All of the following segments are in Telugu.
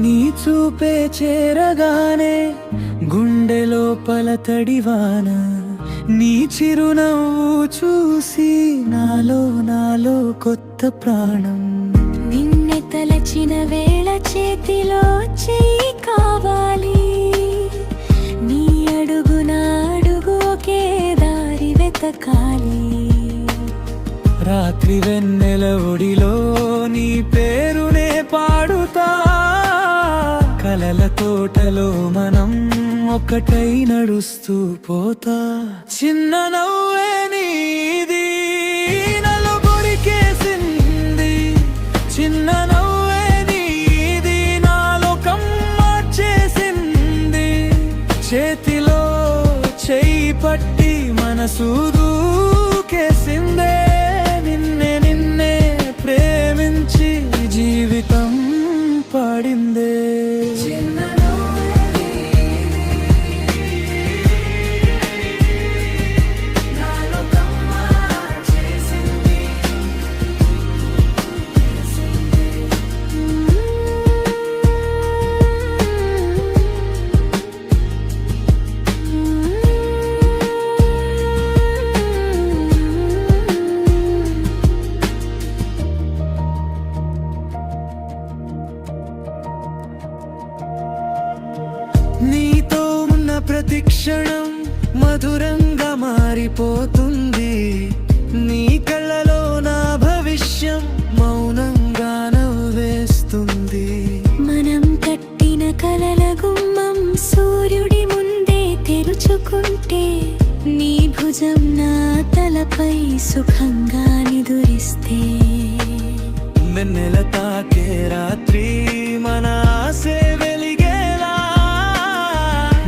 నీ చూపే చేరగానే గుండె లోపల తడివాన, నీ చిరునవ్వు చూసి నాలో కొత్త ప్రాణం. నిన్నే తలచిన వేళ చేతిలో చెయ్యి కావాలి, నీ అడుగున అడుగు ఒకే దారి వెతకాలి. రాత్రి వెన్నెల ఒడిలో నీ పేరునే పాడుతా, కలల తోటలో మనం ఒకటై నడుస్తూ పోతా. చిన్న నవ్వే నీది నలుగురికేసింది, చిన్న నవ్వే నీది నాలోకం మార్చేసింది. చేతిలో చెయ్యి పట్టి మనసు దూకేసిందే, నిన్నే ప్రేమించి జీవితం పాడిందే. నీతో ఉన్న ప్రతి క్షణం మధురంగా మారిపోతుంది, నీ కళ్ళలో నా భవిష్యం మౌనంగా నవ్వేస్తుంది. మనం కట్టిన కలల గుమ్మం సూర్యుడి ముందే తెరుచుకుంటే, నీ భుజం నా తలపై సుఖంగా నిదురిస్తే. వెన్నెల తాకే రాత్రి మన ఆసే వెలిగేలా,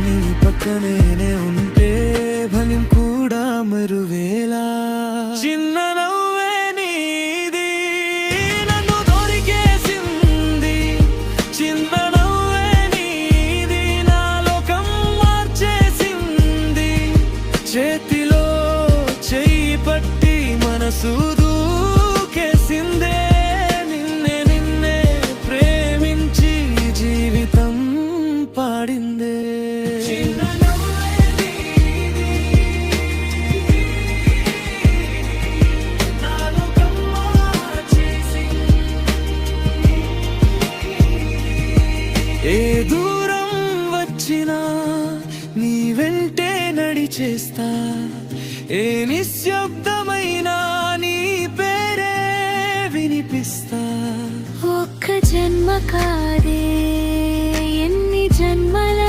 నీ పక్కనే ఉంటే భయం కూడా మరువేలా. చిన్న నవ్వే నీది నన్ను దొరికేసింది, చిన్న నవ్వే నీది నాలోకం మార్చేసింది. చేతిలో చెయ్యి పట్టి మనసు దూకేసిందే, నిన్నే ప్రేమించి జీవితం పాడిందే. ఏ దూరం వచ్చినా నీ వెంటే నడిచేస్తా, ఏ నిశ్శబ్దమైనా నీ పేరే వినిపిస్తా. ఒక్క జన్మ కాదే ఎన్ని జన్మల